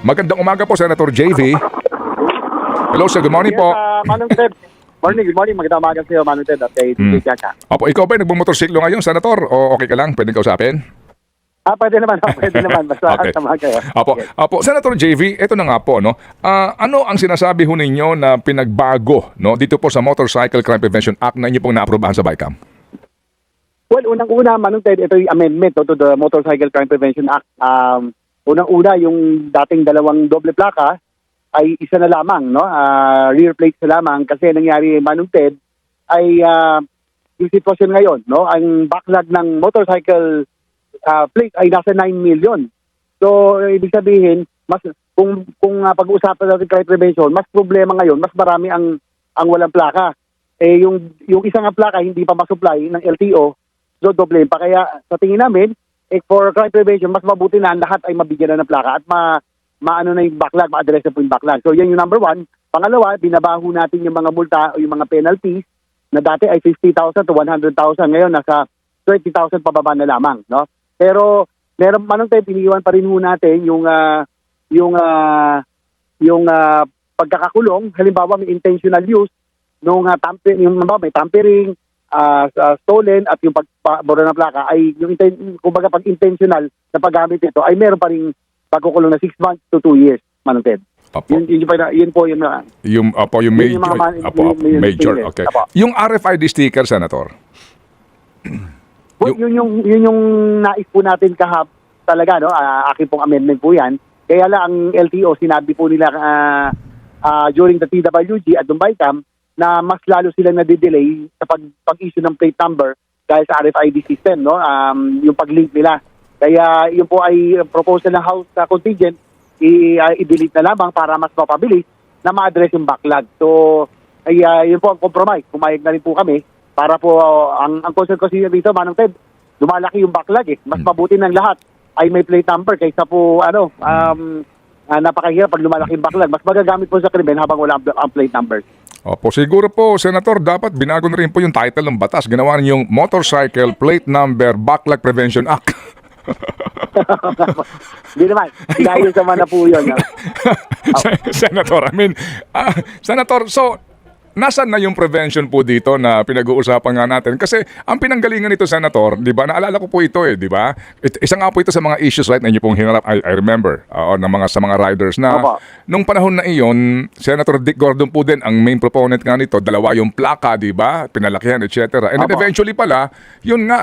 Magandang umaga po, Senator JV. Hello sir, good morning po. Manong Ted. Good morning. Magandang umaga sa iyo, Manong Ted, at kay DJ Chacha. Opo, ikaw ba nagmumotorsiklo ngayon, Senator? O okay ka lang? Pwede kausapin? Pwede naman. Basta Okay. sama kayo. Opo, Sige. opo, Senator JV, ito na nga po, no? Ano ang sinasabi ho ninyo na pinagbago, no, dito po sa Motorcycle Crime Prevention Act na inyo pong naaprubahan sa BICAM? Well, unang-una, Manong Ted, ito yung amendment to the Motorcycle Crime Prevention Act. Unang-una, yung dating dalawang doble plaka ay isa na lamang, no? Rear plates na lamang, kasi nangyari, Manong Ted, ay yung sitwasyon ngayon, no? Ang backlog ng motorcycle plate ay nasa 9 million. So, ibig sabihin, mas kung pag-uusapan natin crime prevention, mas problema ngayon, mas marami ang walang plaka. Yung isang plaka hindi pa masupply ng LTO, so doble pa. Kaya sa tingin namin, for crime prevention, mas mabuti na ang lahat ay mabigyan na ng plaka at maano na yung backlog, ma-address na po yung backlog. So yan yung number one. Pangalawa, binabaho natin yung mga multa o yung mga penalties na dati ay 50,000 to 100,000. Ngayon, nasa 20,000 pababa na lamang, no? Pero meron Manong Ted, iniwan pa rin ho natin yung pagkakakulong. Halimbawa, may intentional use nung may tampering, stolen at yung pagbura ng plaka ay kumbaga pag intentional na paggamit nito ay meron pa rin pagkukulong na 6 months to 2 years, Manong Ted. Opo. Yun po yung major. Okay. Opo. Yung RFID sticker, Senator. Yun yung nais po natin talaga, no? Akin pong amendment po yan. Kaya lang ang LTO, sinabi po nila during the TWG at BICAM na mas lalo silang nadidelay sa pag-issue ng plate number dahil sa RFID system, no? Yung pag-link nila. Kaya yun po ay proposal ng House contingent, i-delete na lamang para mas mapabilis na ma-address yung backlog. So, yun po ang compromise. Pumayag na rin po kami para po, ang concern ko dito, Manong Ted, lumalaki yung backlog eh. Mas mabuti ng lahat ay may plate number kaysa po, napakahirap pag lumalaki yung backlog. Mas magagamit po sa krimen habang wala ang plate number. Opo, siguro po, Senator, dapat binago na rin po yung title ng batas. Ginawa niyo yung Motorcycle Plate Number Backlog Prevention Act. Hindi naman. Dahil sa mana po yun. Senator, Senator, so, nasaan na yung prevention po dito na pinag-uusapan nga natin? Kasi ang pinanggalingan nito, Senator, di ba? Naalala ko po ito di ba? Isa nga po ito sa mga issues, right, na inyo pong hinarap, I remember, sa mga riders na Opo. nung panahon na iyon, Senator Dick Gordon po din, ang main proponent nga nito, dalawa yung plaka, di ba? Pinalakihan, etc. And then Opo. eventually pala, yun nga,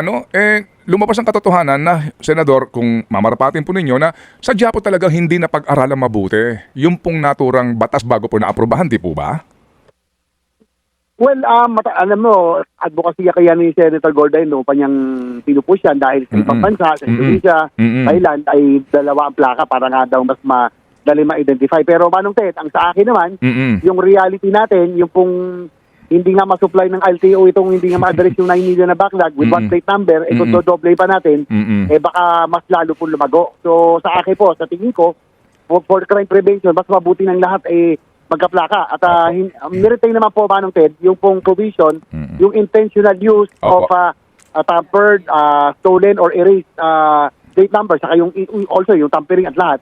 lumabas ang katotohanan na, Senador, kung mamarapatin po ninyo na sadya po talagang hindi na pag-aralan mabuti yung pong naturang batas bago po naaprubahan, di po ba? Well, alam mo, advocacy kaya ni Senator Gordon, no, pa niyang pinupush yan dahil sa ibang bansa, sa Indonesia, Thailand, ay dalawa ang plaka para nga daw mas madali ma-identify. Pero Manong Ted, ang sa akin naman, yung reality natin, yung pong hindi nga ma-supply ng LTO itong hindi nga ma-address yung 9 million na backlog with one plate number, kung dodoble pa natin, baka mas lalo po lumago. So sa akin po, sa tingin ko, for crime prevention, mas mabuti ng lahat magkaplaka. At niretain naman po, Manong Ted, yung pong provision, yung intentional use of tampered, stolen or erased plate number, saka also yung tampering at lahat.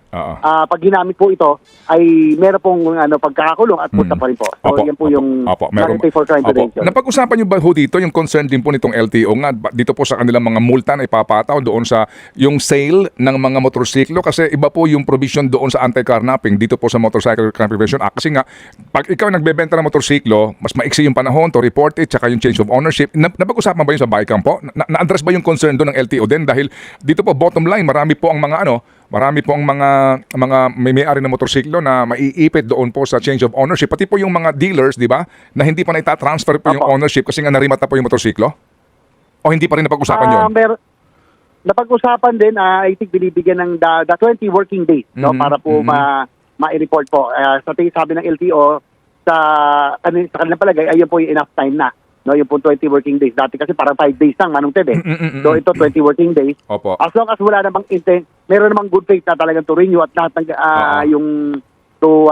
Pag ginamit po ito, ay meron pong pagkakakulong at punta pa rin po. So yan po yung narrative for crime prevention. Napag-usapan niyo ba ho dito yung concern din po nitong LTO nga dito po sa kanilang mga multa na ipapataw doon sa yung sale ng mga motorsiklo, kasi iba po yung provision doon sa anti-carnapping dito po sa Motorcycle Crime Prevention Act. Kasi nga, pag ikaw nagbebenta ng motorsiklo, mas maiksi yung panahon to report it, tsaka yung change of ownership. Napag-usapan ba yun sa BICAM po? Na-address ba yung concern doon ng LTO din? Dahil dito po, bottom line, marami po ang mga may-ari ng motorsiklo na maiipit doon po sa change of ownership. Pati po yung mga dealers, di ba, na hindi pa na-transfer po yung ownership kasi nga narimata po yung motorsiklo? O hindi pa rin napag-usapan yun? Napag-usapan din, I think binibigyan ng the 20 working days, no, para po ma-report po. Sabi ng LTO, sa kanilang palagay, ayun po yung enough time na. No, yung po 20 working days. Dati kasi parang 5 days lang, Manong Ted. So ito 20 working days. Opo. As long as wala namang intent, meron namang good faith na talagang to renew at lahat ng yung to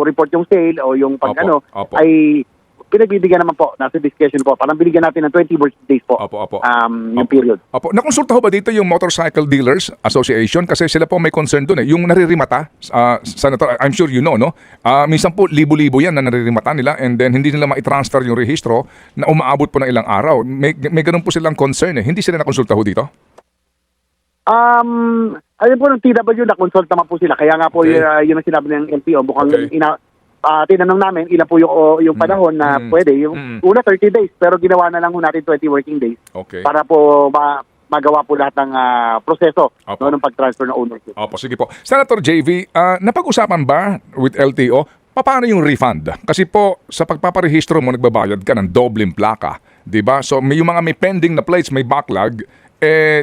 report yung sale o yung Opo. ay pinagbibigyan naman po, nasa discussion po. Parang binigyan natin ng 20 working days po. Opo. Yung period. Opo, nakonsulta ho ba dito yung Motorcycle Dealers Association? Kasi sila po may concern doon eh. Yung naririmata, Senator, I'm sure you know, no? Minsan po, libo-libo yan na naririmata nila and then hindi nila ma-transfer yung rehistro na umaabot po ng ilang araw. May ganun po silang concern eh. Hindi sila nakonsulta ho dito? Ayun po ng TW, na-consult naman po sila. Kaya nga po Okay. yun ang sinabi ng LTO. Mukhang Okay. tinanong namin ilan po yung panahon na pwede. Yung una 30 days, pero ginawa na lang po natin 20 working days Okay. para po magawa po lahat ng proseso Opo. ng pag-transfer ng ownership. Opo, sige po. Senator JV, napag-usapan ba with LTO, paano yung refund? Kasi po, sa pagpaparehistro mo, nagbabayad ka ng dobleng plaka. Diba? So, yung mga may pending na plates, may backlog,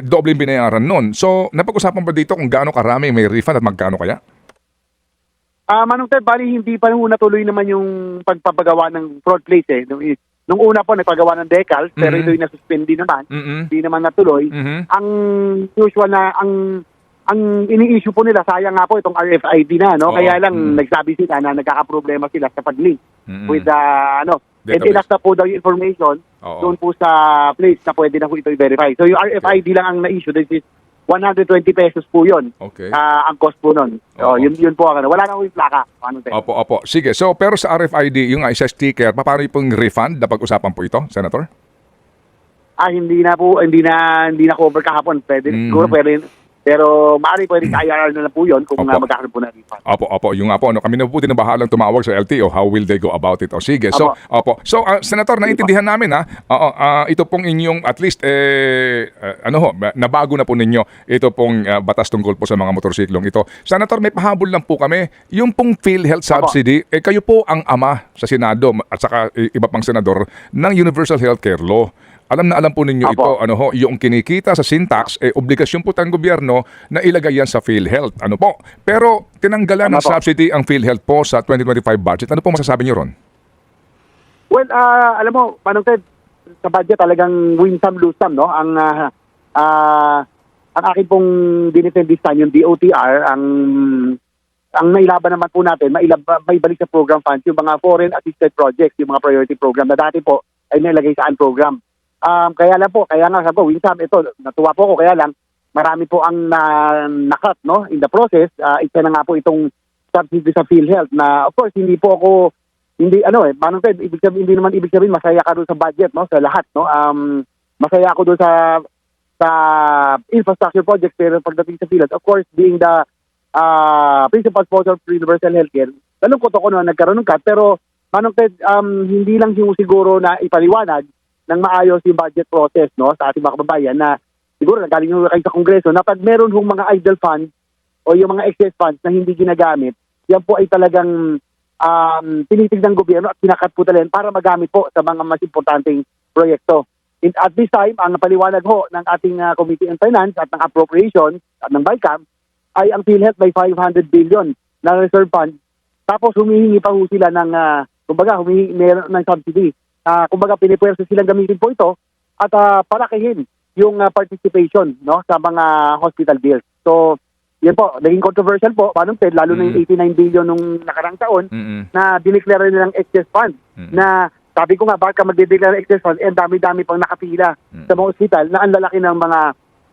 dobleng binayaran nun. So, napag-usapan ba dito kung gaano karami may refund at magkano kaya? Manong Ted, bali hindi pa nung natuloy naman yung pagpapagawa ng fraud plates eh. Nung una po, nagpagawa ng decals, pero ito'y nasuspend din naman. Hindi naman natuloy. Ang usual na, ang ini-issue po nila, sayang nga po itong RFID na, no? Oo. Kaya lang, nagsabi sila na nagkakaproblema sila sa pag-link with and Database. enough na po daw yung information Oo. doon po sa place na pwede na po ito i-verify. So yung RFID lang ang na-issue, this is 120 pesos po yun. Okay. Ang cost po nun. So Oo. yun po ang wala na po yung plaka. Ano, Ted? Opo. Sige. So, pero sa RFID, yung isa sticker, paano yung refund? Napag-usapan po ito, Senator? Hindi na cover kahapon. Pwede, siguro pwede, pero maaari pwede sa IRR na lang po yun kung Opo. magkakaroon po na refund. Opo. Yung nga po, kami na po din na bahalang tumawag sa LTO. How will they go about it? O sige. So, So, Senator, naintindihan namin ha. Ito pong inyong, at least, nabago na po ninyo ito pong batas tungkol po sa mga motorsiklong ito. Senator, may pahabol lang po kami. Yung pong PhilHealth subsidy, kayo po ang ama sa Senado at saka iba pang senador ng Universal Healthcare Law. Alam po ninyo Opo. ito, yung kinikita sa syntax, obligasyon po ng gobyerno na ilagay yan sa PhilHealth. Pero tinanggalan ng Tama po. subsidy ang PhilHealth po sa 2025 budget. Ano po masasabi niyo ron? Well, alam mo, Manong Ted, sa budget talagang win some, lose some, no? Ang akin pong dinefend this time, yung DOTR, ang nailaban naman po natin, may balik sa program funds, yung mga foreign assisted projects, yung mga priority program na dati po ay nilagay sa program. Kaya nga sabi ko, Winsam, ito, natuwa po ko, kaya lang, marami po ang nakat, no, in the process. Isa na nga po itong subsidy sa PhilHealth na, of course, hindi Manong Ted, hindi naman ibig sabihin, masaya ka doon sa budget, no, sa lahat, no. Masaya ako doon sa infrastructure project, pero pagdating sa PhilHealth, of course, being the principal sponsor of Universal Healthcare, nalungkot ako na nagkaroon ng cut, pero, Manong Ted, hindi lang yung siguro na ipaliwanag ng maayos yung budget process, no, sa ating mga kababayan na siguro nagaling yung kayo sa Kongreso na pag meron hong mga idle funds o yung mga excess funds na hindi ginagamit, yan po ay talagang tinitig ng gobyerno at kinakat po talaga para magamit po sa mga mas importanteng proyekto. At this time, ang paliwanag ho ng ating Committee on Finance at ng Appropriations at ng BICAM ay ang PhilHealth may 500 billion na reserve fund. Tapos humihingi pa ho sila ng, meron ng subsidy. Kumbaga pinipwersa silang gamitin po ito at palakihin yung participation, no, sa mga hospital bills. So, yan po, naging controversial po, Manong Ted, lalo na yung 89 billion nung nakarang taon na dineclare nilang excess fund. Na sabi ko nga, baka magdedeclare excess fund, dami-dami pang nakapila sa mga hospital na ang lalaki ng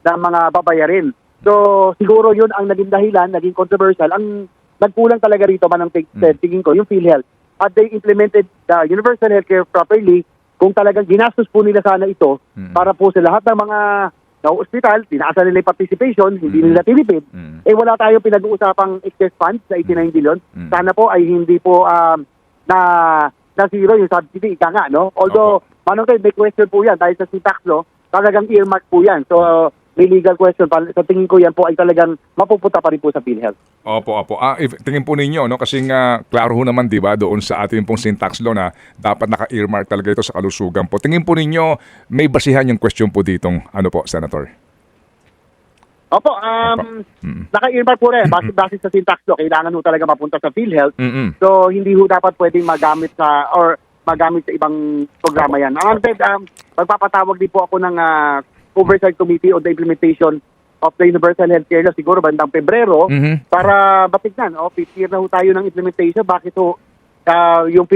mga babayarin. So, siguro yun ang naging dahilan, naging controversial. Ang nagkulang talaga rito, Manong Ted, tingin ko, yung PhilHealth. At they implemented the universal healthcare properly kung talagang ginastos po nila sana ito para po sa lahat ng mga hospital, tinaasan nila yung participation, hindi nila tinipid, wala tayong pinag-uusapang excess funds sa 89 billion. Sana po ay hindi po na zero yung subsidy, ika nga, no? Although, Manong Ted, may question po yan dahil sa syntax law, talagang earmark po yan. So, may legal question. Sa tingin ko yan po ay talagang mapupunta pa rin po sa PhilHealth. Opo. Tingin po ninyo, no? Kasi nga, klaro ho naman, di ba, doon sa ating pong syntax law na dapat naka-earmark talaga ito sa kalusugan po. Tingin po ninyo, may basihan yung question po ditong, Senator? Opo, naka-earmark po rin. Base sa syntax law, kailangan ho talaga mapunta sa PhilHealth. So, hindi ho dapat pwedeng magamit sa ibang programa yan. Magpapatawag din po ako ng Oversight Committee on the Implementation of the Universal Healthcare Law, siguro bandang Pebrero, para batignan, 5th year na ho tayo ng implementation, bakit ho yung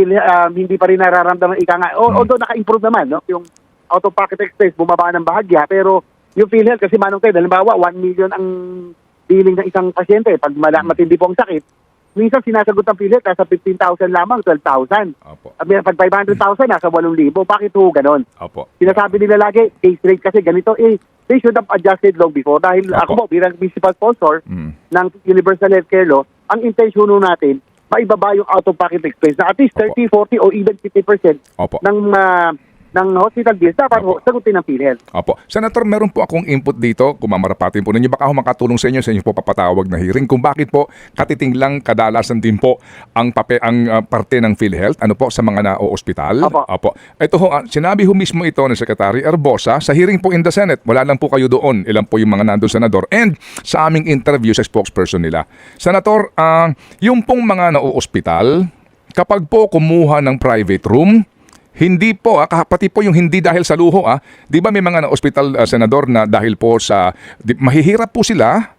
hindi pa rin nararamdaman ika nga. Although naka-improve naman, no? Yung out-of-pocket expense bumaba ng bahagya, pero yung PhilHealth kasi Manong Ted, halimbawa 1 million ang billing ng isang pasyente pag matindi po ang sakit. Minsan sinasagot ng PhilHealth nasa 15,000 lamang, 12,000. Opo. Pag 500,000 nasa 8,000. Bakit ho ganon? Opo. Sinasabi nila lagi, case rate kasi ganito, they should have adjusted long before. Dahil ako po, bilang principal sponsor ng Universal Healthcare Law, ang intention ho natin, maibaba yung out-of-pocket expense na at least 30, 40, or even 50% Opo. ng hospital bills dapat sagutin ng PhilHealth. Opo. Senator, meron po akong input dito, kung mamarapatin po ninyo, baka ako makatulong sa inyo po papatawag na hearing kung bakit po katiting lang kadalasan din po ang parte ng PhilHealth, ano po, sa mga na-ospital. Opo. Ito ho, sinabi ho mismo ito ng Secretary Erbosa sa hearing po in the Senate. Wala lang po kayo doon, ilan po yung mga nandun senador, and sa aming interview sa spokesperson nila. Senator, yung pong mga na-ospital, kapag po kumuha ng private room, hindi po, pati po yung hindi dahil sa luho, di ba may mga na-hospital, senador, na dahil po sa, mahihirap po sila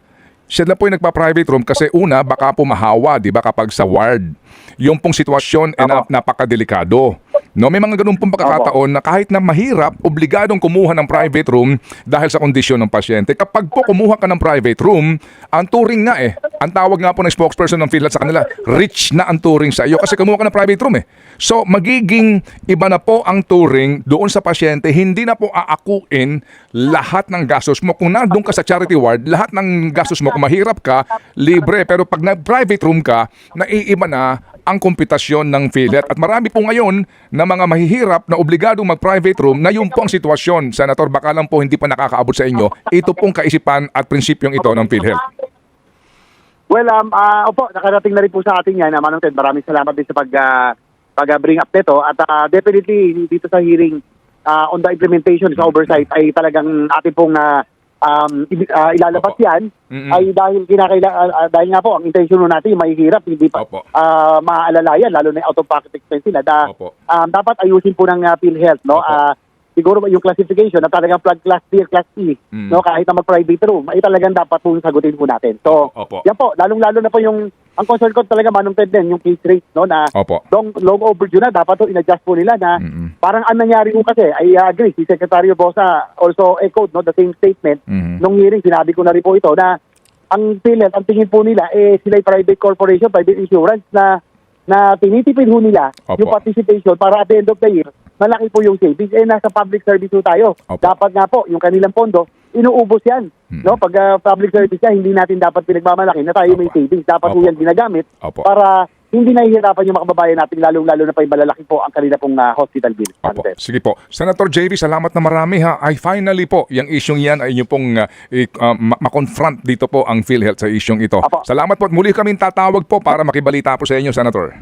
po yung nagpa-private room kasi una, baka po mahawa, di ba, kapag sa ward. Yung pong sitwasyon napakadelikado. No, may mga ganun pong pagkakataon na kahit na mahirap, obligadong kumuha ng private room dahil sa kondisyon ng pasyente. Kapag po kumuha ka ng private room, ang turing nga ang tawag nga po ng spokesperson ng PhilHealth sa kanila, rich na ang turing sa iyo kasi kumuha ka ng private room So, magiging iba na po ang turing doon sa pasyente, hindi na po aakuin lahat ng gastos mo. Kung nandun ka sa charity ward, lahat ng gastos mo, kung mahirap ka, libre. Pero pag na-private room ka, naiiba na ang kompetasyon ng PhilHealth. At marami po ngayon na mga mahihirap na obligadong mag-private room na yun po ang sitwasyon. Senator, baka lang po hindi pa nakakaabot sa inyo. Ito pong kaisipan at prinsipyong ito ng PhilHealth. Well, opo, nakarating na rin po sa atin yan. Manong Ted, maraming salamat din sa pag-bring up nito. At definitely, dito sa hearing on the implementation sa oversight ay talagang atin pong ilalabas yan ay dahil dahil nga po ang intention natin yung mahihirap hindi pa maaalalayan lalo na yung out-of-pocket expense nila dapat ayusin po ng PhilHealth no siguro yung classification na talagang plug class D or class E no kahit na mag-private room ay talagang dapat po sagutin po natin so yan po lalong-lalo na po yung ang concern ko talaga Manong Ted din yung case rate no na long overdue na dapat to in-adjust po nila na parang ang nangyari po kasi I agree si Secretary Bosa also echoed no the same statement nung hearing sinabi ko na rin po ito na ang PhilHealth ang tingin po nila sila private corporation private insurance na tinitipid ho nila yung participation para at the end of the year malaki po yung savings nasa public service po tayo dapat nga po yung kanilang pondo inuubos yan no pag public service yan hindi natin dapat pinagmamalaki na tayo may savings dapat po yan ginagamit para hindi nahihirapan yung mga kababayan natin lalo na pa yung malalaki po ang kanila pong hospital bill. Sige po. Senator JV, salamat na marami Ay finally po, yung isyong yan ay yung pong makonfront dito po ang PhilHealth sa isyong ito. Salamat po. Muli kaming tatawag po para makibalita po sa inyo, Senator.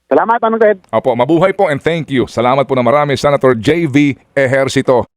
Salamat, Manong Ted. Mabuhay po and thank you. Salamat po na marami, Senator JV Ejercito.